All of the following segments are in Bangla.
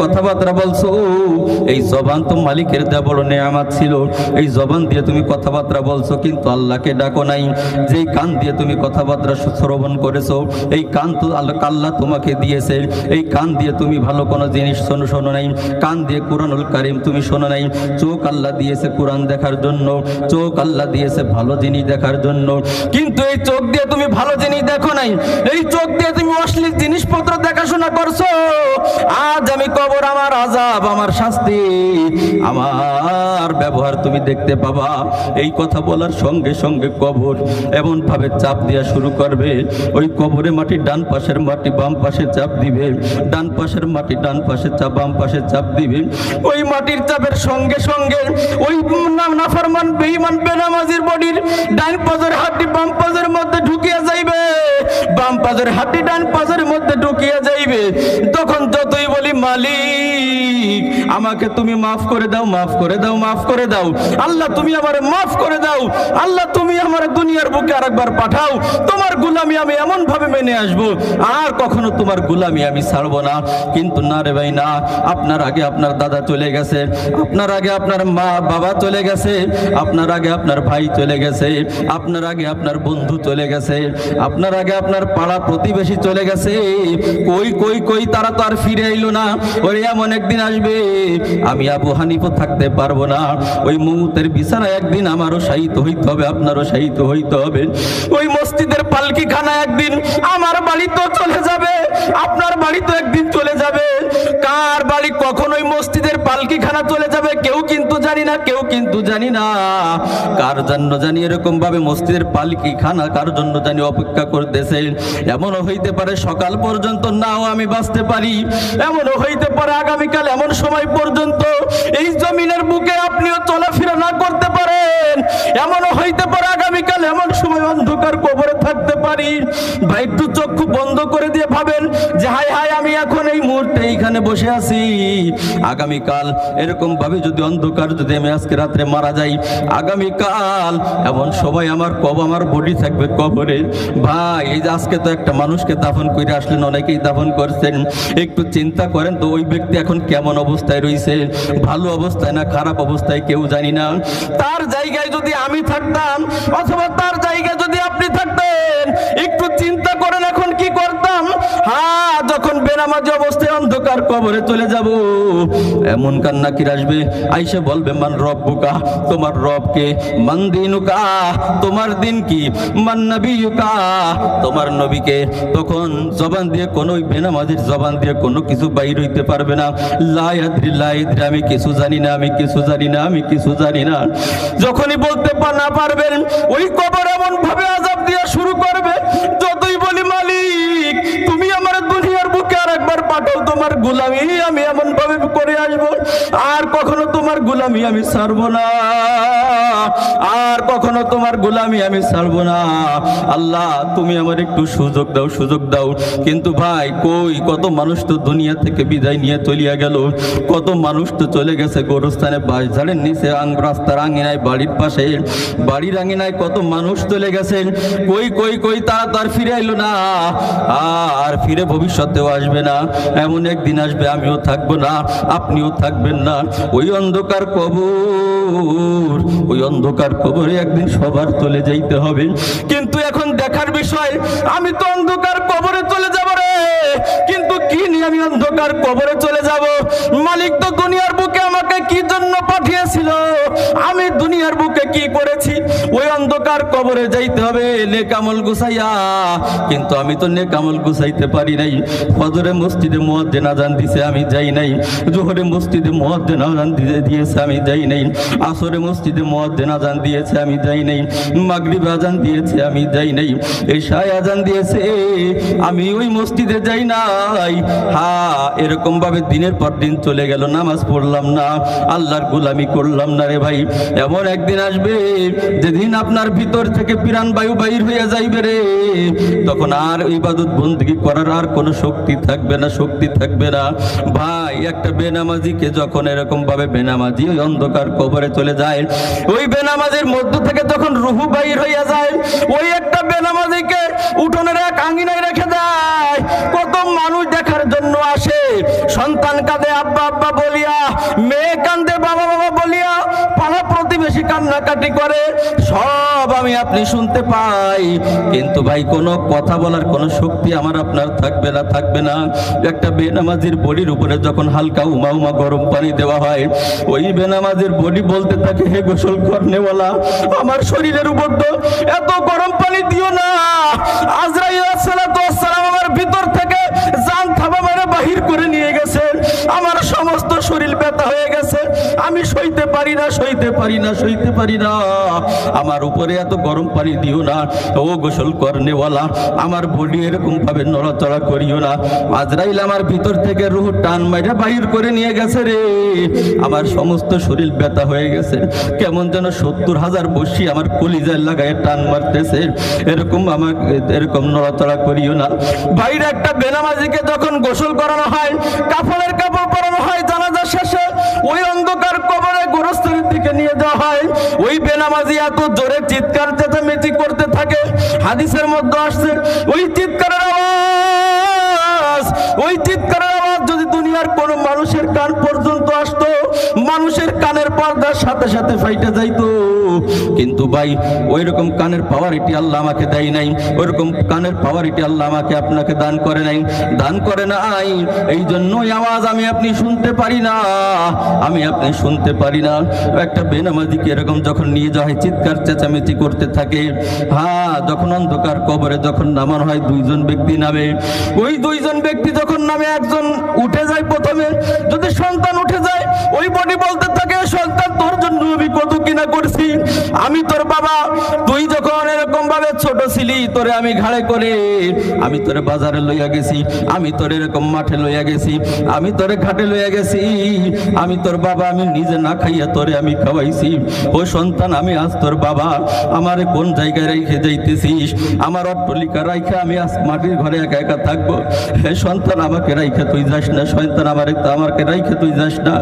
কথাবার্তা বলছো, এই জবান তো মালিকের দেয়া বড় নেয়ামত ছিল। এই জবান দিয়ে তুমি কথাবার্তা বলছো, কিন্তু আল্লাহকে ডাকো নাই। যেই কান দিয়ে তুমি কথাবার্তা শ্রবণ করেছো, এই কান তো আল্লাহ তোমাকে দিয়েছে। এই কান দিয়ে তুমি ভালো কোনো জিনিস শোনো নাই, কান দিয়ে কুরআনুল কারীম তুমি শোনো নাই। চোখ আল্লাহ দিয়েছে কুরআন দেখার জন্য, চোখ আল্লাহ দিয়েছে ভালো জিনিস দেখার জন্য, কিন্তু এই চোখ দিয়ে তুমি ভালো জিনিস দেখো নাই। এই চোখ দিয়ে তুমি অশ্লীল জিনিসপত্র দেখাশোনা করছো। আজ আমি কবর, আমার আযাব, আমার শাস্তি, আমার ব্যবহার তুমি দেখতে পাবা। এই কথা বলার সঙ্গে সঙ্গে কবর এমন ভাবে চাপ দেওয়া শুরু করবে, ওই কবরে মাটি ডান পাশের মাটি বাম পাশে চাপ দিবে, ডান পাশের মাটি ডান পাশে চাপ বাম পাশে চাপ দিবে। ওই মাটির চাপের সঙ্গে সঙ্গে ওই নাফরমান বেঈমান বেনামাজির বডির ডান পাশের হাড্ডি বাম পাশের মধ্যে ঢুকিয়ে যাইবে, বাম পাশের হাড্ডি ডান পাশের মধ্যে ঢুকিয়ে যাইবে। তখন যতই বলি মালিক আমাকে তুমি মাফ করে দাও, মাফ করে দাও, মাফ করে দাও, আল্লাহ তুমি আমারে মাফ করে দাও, আল্লাহ তুমি আমার দুনিয়ার বুকে আরেকবার পাঠাও, তোমার গোলামি আমি এমন ভাবে মেনে আসবো, আর কখনো তোমার গোলামি আমি ছাড়বো না। কিন্তু না রে ভাই না, আপনার আগে আপনার দাদা চলে গেছে, আপনার আগে আপনার মা বাবা চলে গেছে, আপনার আগে আপনার ভাই চলে গেছে, আপনার আগে আপনার বন্ধু চলে গেছে, আপনার আগে আপনার পাড়া প্রতিবেশী চলে গেছে। কই কই কই তারা তো আর ফিরে আইলো না। ওরে এমন একদিন আসবে আমি আবু হানিফা থাকতে পারবো না। ওই মৌতের বিছানায় একদিন আমারও শায়িত হইতে হবে, আপনারও শায়িত হইতে হবে। ওই মসজিদের পালকি খানা একদিন আমার বাড়ি তো চলে যাবে, আপনার বাড়ি তো একদিন চলে যাবে। কার বাড়ি কখন ওই মসজিদের পালকি খানা চলে যাবে কেউ কিন্তু জানি না, কেউ কিন্তু জানি না। কার জন্য জানি এরকম ভাবে মসজিদের পালকি খানা কার জন্য জানি অপেক্ষা করতেছে। এমনও হইতে পারে সকাল পর্যন্ত নাও আমি বাঁচতে পারি, এমনও হইতে পারে আগামীকাল এমন সময় পর্যন্ত এই জমিনের বুকে আপনিও চলাফেরা না করতে পারেন, এমনও হইতে পারে আগামীকাল এমন সময় অন্ধকার কবরে থাকতে পারি। ভাই একটু চক্ষু বন্ধ করে দিয়ে ভাবেন যে হায় হায় আমি এখন এই মুহূর্তে এইখানে বসে আছি, আগামীকাল এরকম ভাবে যদি অন্ধকার, যদি আমি আজকে রাত্রে মারা যাই, আগামীকাল এমন সময় আমার আমার বডি থাকবে কবরে। ভাই এই যে আজকে তো একটা মানুষকে দাফন করে আসলেন, অনেকেই দাফন করছেন, একটু চিন্তা করেন তো ওই ব্যক্তি এখন কেমন অবস্থায় রয়েছে, ভালো অবস্থায় না খারাপ অবস্থায় কেউ জানি না। তার জায়গায় যদি আমি থাকতাম অথবা তার জায়গায় যদি আপনি থাকতেন, একটু চিন্তা করেন এখন কি করতাম। হ্যাঁ, যখন বেনামাজি অবস্থায় অন্ধকার কবরে চলে যাব, এমন কান্নাকির আসবে, আইসা বলবে মান রব্বুকা, তোমার রবকে, মান দিনুকা, তোমার দিন কি, মান নবিয়ুকা, তোমার নবীকে। তখন জবান দিয়ে কোনো বেনামাজির জবান দিয়ে কোনো কিছু বাইর হইতে পারবে না। লা ইয়াদরি লা ইয়াদরি, আমি কিছু জানি না, আমি কিছু জানি না, আমি কিছু জানি না। যখনই বলতে না পারবেন, ওই কবর এমন ভাবে আযাব দেওয়া শুরু করবে, যতই বলি মালিক তুমি আমার দুনিয়ার বুকে আরেকবার পাঠাও, তোমার গোলামি আমি এমন ভাবে করে আসবো, আর কখনো তোমার গোলামি আমি ছাড়বো না, আর কখনো তোমার গোলামি আমি ছাড়বো না। আল্লাহ তুমি আমার একটু সুযোগ দাও, সুযোগ দাও। কিন্তু ভাই কই, কত মানুষ তো দুনিয়া থেকে বিদায় নিয়ে চলিয়া গেল, কত মানুষ তো চলে গেছে গোরস্থানে, বাস ঝাড়ের নিচে, রাস্তার আঙিনায়, বাড়ির পাশে, বাড়ির আঙিনায় কত মানুষ চলে গেছে। কই কই কই তারা তো আর ফিরে আইলো না, আর ফিরে ভবিষ্যতেও আসবে না। এমন একদিন আসবে আমিও থাকবো না, আপনিও থাকবেন না। ওই অন্ধকার কবর, ওই অন্ধকার কবরে একদিন সবার চলে যাইতে হবে। কিন্তু এখন দেখার বিষয়, আমি তো অন্ধকার কবরে চলে যাব রে, কিন্তু কি নিয়ে আমি অন্ধকার কবরে চলে যাব? মালিক তো দুনিয়ার বুকে আমাকে কি জন্য পাঠিয়েছিল, আমি দুনিয়ার বুকে কি করেছি? ওই অন্ধকার কবরে যাইতে হবে নেক আমল গুছাইয়া, কিন্তু আমি তো নেক আমল গুছাইতে পারি নাই। ফজরে মসজিদে মুয়াজ্জিন আযান দিয়েছে, আমি যাই নাই। জোহরে মসজিদে মুয়াজ্জিন আযান দিয়েছে, আমি যাই নাই। আসরে মসজিদে মুয়াজ্জিন আযান দিয়েছে, আমি যাই নাই। মাগরিবে আযান দিয়েছে, আমি যাই নাই। এশায় আযান দিয়েছে, আমি ওই মসজিদে যাই নাই। হ্যাঁ, এরকম ভাবে দিনের পর দিন চলে গেল, নামাজ পড়লাম না, আল্লাহর গোলামি করলাম না রে ভাই। এমন একদিন আসবে যেদিন আপনার ভিতর থেকে প্রাণ বায়ু বাইর হয়ে যাইবে রে, তখন আর ইবাদত বندگی করার আর কোনো শক্তি থাকবে না, শক্তি থাকবে না। ভাই একটা বেনামাজিকে যখন এরকম ভাবে বেনামাজি ওই অন্ধকার কবরে চলে যায়, ওই বেনামাজির মধ্য থেকে যখন রূহ বাইর হইয়া যায়, ওই একটা বেনামাজিকে উঠোনের এক আঙ্গিনায় রেখে দেয়। কত মানুষ দেখার জন্য আসে, সন্তান কাঁদে আব্বা আব্বা বলিয়া, মেয়ে কাঁদে বাবা বাবা বলিয়া, পাড়া প্রতিবেশী কান্নাকাটি করে, সব আমি আপনি শুনতে পাই। কিন্তু ভাই কোনো কথা বলার কোনো শক্তি আমার আপনার থাকবে না, থাকবে না। একটা বেনামাজির বডির উপরে যখন হালকা উমা উমা গরম পানি দেওয়া হয়, ওই বেনামাজির বডি বলতে থাকে, হে গোসল করনেওয়ালা, আমার শরীরের উপর তো এত গরম পানি দিও না। আজরাইল আলাইহিসসালাতু ওয়াসসালাম আমার ভিতর থেকে জান থাবা মেরে বাহির করে নিয়ে গেছে, আমার সমস্ত শরীর ব্যথা হয়ে গেছে, আমি সইতে পারি না, সইতে পারি না, সইতে পারি না, আমার উপরে এত গরম পানি দিও না। ও গোসল করনেওয়ালা, আমার বডি এরকম ভাবে নড়াচড়া করিও না। আজরাইল আমার ভিতর থেকে রূহ টান মাইরা বাহির করে নিয়ে গেছে রে, আমার সমস্ত শরীর ব্যথা হয়ে গেছে, কেমন যেন 70,000 বর্ষি আমার কলিজায় লাগায় টান মারতেছে, এরকম আমার এরকম নড়াচড়া করিও না। বাইরে একটা বেনামাজিকে যখন গোসল করানো হয়, কাফনের কাপড় পরানো হয়, জানাজা শেষে ওই অন্ধকার কবরে গোরস্থানের দিকে নিয়ে যাওয়া হয়, ওই বেনামাজি এত জোরে চিৎকার চেঁচামেচি করতে থাকে, হাদিসের মধ্যে আসছে ওই চিৎকারের আওয়াজ, ওই চিৎকারের আওয়াজ যদি দুনিয়ার কোন মানুষের কান পর্যন্ত আসতো, মানুষের কানের পর্দার সাথে সাথে ফাইটে যাইতো। কিন্তু ভাই ওইরকম কানের পাওয়ার এটি আল্লাহ আমাকে দেয় নাই, ওইরকম কানের পাওয়ার এটি আল্লাহ আমাকে আপনাকে দান করে নাই, দান করে নাই। এই জন্যই আওয়াজ আমি আপনি শুনতে পারি না, আমি আপনি শুনতে পারি না। একটা বেনামাজিকে এরকম যখন নিয়ে যাওয়া হয়, চিৎকার চেঁচামেচি করতে থাকে। হ্যাঁ, যখন অন্ধকার কবরে যখন নামানো হয়, দুইজন ব্যক্তি নামে, ওই দুইজন ব্যক্তি যখন নামে, একজন উঠে যায় প্রথমে, যদি সন্তান উঠে যায়, ওই বডি বলতে থাকে, সন্তান তোর জন্য আমি কত কিনা করছি, আমি তোর বাবা, তুই যখন এরকম ভাবে ছোট ছিলি, তোরে আমি ঘাড়ে করে আমি তোরে বাজারে লইয়া গেছি, আমি তোর এরকম মাঠে লইয়া গেছি, আমি তোরে ঘাটে লইয়া গেছি, আমি তোর বাবা, আমি নিজে না খাইয়া তোরে আমি খাওয়াইছি। ও সন্তান, আমি আজ তোর বাবা, আমারে কোন জায়গায় রেখে যাইতেছিস? আমার অট্টালিকা রাইখা আমি আজ মাটির ঘরে একা একা থাকবো? হে সন্তান, আমাকে রাইখা তুই যাস না, সন্তান আমাকে রাইখা তুই যাস না।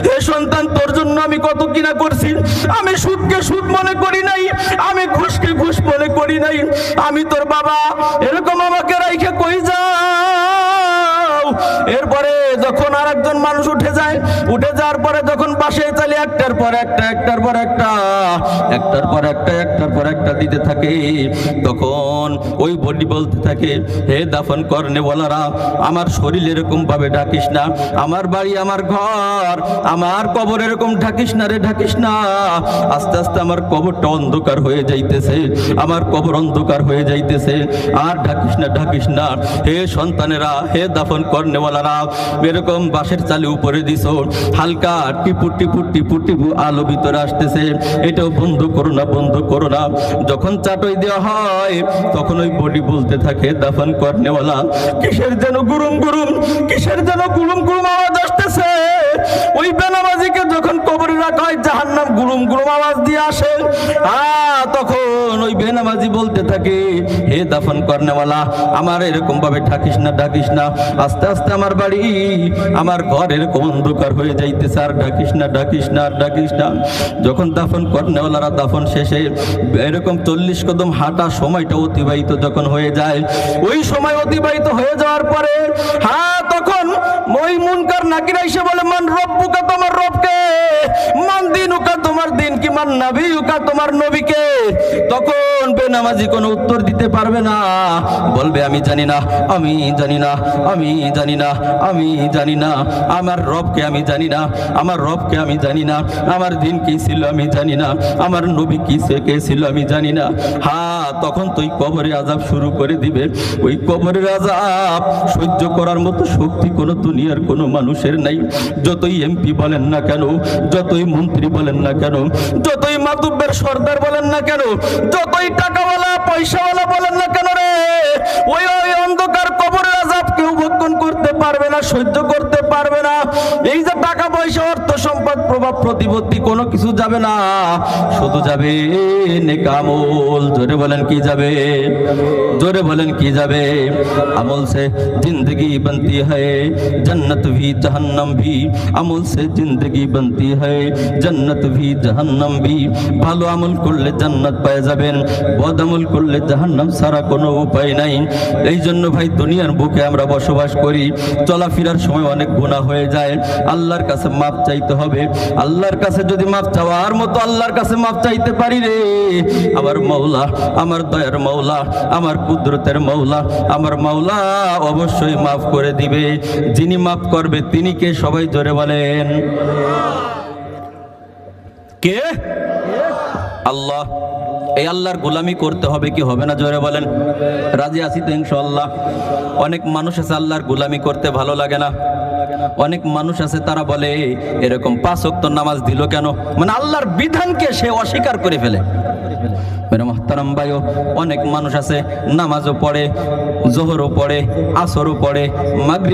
হে সন্তান, তোর জন্য আমি কত কিনা করছি, আমি সুদকে সুদ মনে করি নাই, আমি ঘুষকে ঘুষ মনে করি নাই, আমি তোর বাবা, এরকম আমাকে রাইখা কই যাও? এরপরে যখন আর একজন মানুষ উঠে যায়, উঠে যাওয়ার পরে যখন পাশে চালিয়ে একটার পর একটা, একটার পর একটা, একটার পর একটা, একটার পর একটা দিতে থাকে, তখন ওই বডি বলতে থাকে, হে দাফন করনেওয়ালারা, আমার শরীর এরকম ভাবে ঢাকিস না, আমার বাড়ি, আমার ঘর, আমার কবর এরকম ঢাকিস না রে, ঢাকিস না। আস্তে আস্তে আমার কবরটা অন্ধকার হয়ে যাইতেছে, আমার কবর অন্ধকার হয়ে যাইতেছে, আর ঢাকিস না, ঢাকিস না। হে সন্তানেরা, হে দাফন করনেওয়ালারা, এরকম বাঁশের চালে উপরে দিছ, হালকা টিপু টিপু টিপু টিপু আলো ভিতরে আসতেছে, এটাও বন্ধ করো না, বন্ধ করো না। যখন চাটই দেওয়া হয়, তখন ওই বডি বলতে থাকে, দাফন করনেওয়ালা, কিসের যেন গুরুম গুরুম, কিসের যেন গুরুম গুরুম আওয়াজ আসতেছে। ওই বেনামাজিকে যখন কবরে রাখা হয়, জাহান্নাম গুরুম গুরুম আওয়াজ দিয়ে আসে। তখন ওই বেনামাজি বলতে থাকে, হে দাফন করনেওয়ালা, আমার এরকম ভাবে ঢাকিস না, ঢাকিস না। আস্তে আস্তে আমার বাড়ি, আমার ঘর এরকম অন্ধকার হয়ে যাইতেছে, আর ঢাকিস না, ঢাকিস না, আর ঢাকিস না। যখন দাফন করনেওয়ালারা দাফন শেষে এরকম 40 কদম হাঁটা সময়টা অতিবাহিত যখন হয়ে যায়, ওই সময় অতিবাহিত হয়ে যাওয়ার পরে তখন ওই মুনকার নাকির এসে বলে, মান রব্বুকা, তোমার রবকে, মান দিনুকা, তোমার দিন কি, মান নাবিয়ুকা, তোমার নবীকে। তখন বেনামাজি কোনো উত্তর দিতে পারবে না, বলবে, আমি জানি না, আমি জানি না, আমি জানি না, আমি জানি না, আমার রবকে আমি জানি না, আমার রবকে আমি জানি না, আমার দিন কি ছিল আমি জানি না, আমার নবী কি কে ছিল আমি জানি না। তখন তুই কবরে আযাব শুরু করে দিবে। ওই কবরের আযাব সহ্য করার মতো শক্তি কোনো দুনিয়ার কোনো মানুষের নাই। যতই এমপি বলেন না কেন, যতই মন্ত্রী বলেন না কেন, যতই মাতুব্বের সর্দার বলেন না কেন, যতই টাকাওয়ালা পয়সাওয়ালা বলেন না কেন রে, ওই অন্ধকার কবরের আযাব কেউ ভক্ষণ করতে পারবে না, সহ্য করতে পারবে না। এই যে টাকা পয়সা, অর্থ সম্পদ, প্রভাব প্রতিপত্তি, কোনো কিছু যাবে না, শুধু যাবে নেক আমল। জোরে বলেন কি যাবে? জোরে বলেন কি যাবে? আমল সে जिंदगी बनती है, जन्नत भी जहन्नम भी, अमल से जिंदगी बनती है, जन्नत भी জাহান্নাম বি। ভালো আমল করলে জান্নাত পেয়ে যাবেন, বদ আমল করলে জাহান্নাম ছাড়া কোনো উপায় নাই। এই জন্য ভাই দুনিয়ার বুকে আমরা বসবাস করি, চলাফেরার সময় অনেক গুনাহ হয়ে যায়, আল্লাহর কাছে মাপ চাইতে হবে। আল্লাহর কাছে যদি মাপ চাওয়ার মতো আল্লাহর কাছে মাপ চাইতে পারি রে, আমার মৌলা, আমার দয়ার মৌলা, আমার কুদরতের মৌলা, আমার মৌলা অবশ্যই মাফ করে দিবে। যিনি মাফ করবে তিনি কে? সবাই জোরে বলেন, কে? আল্লাহ। এই আল্লাহর গোলামি করতে হবে কি হবে না? জোরে বলেন। রাজি আছি তো ইনশাআল্লাহ? অনেক মানুষ আছে আল্লাহর গোলামি করতে ভালো লাগে না। অনেক মানুষ আছে তারা বলে এরকম 5 ওয়াক্ত নামাজ দিল কেন, মানে আল্লাহর বিধানকে সে অস্বীকার করে ফেলে। মেরে মুহতারাম ভাইও, অনেক মানুষ আছে নামাজও পড়ে, জোহরও পড়ে, আসরও পড়ে, মাগরিব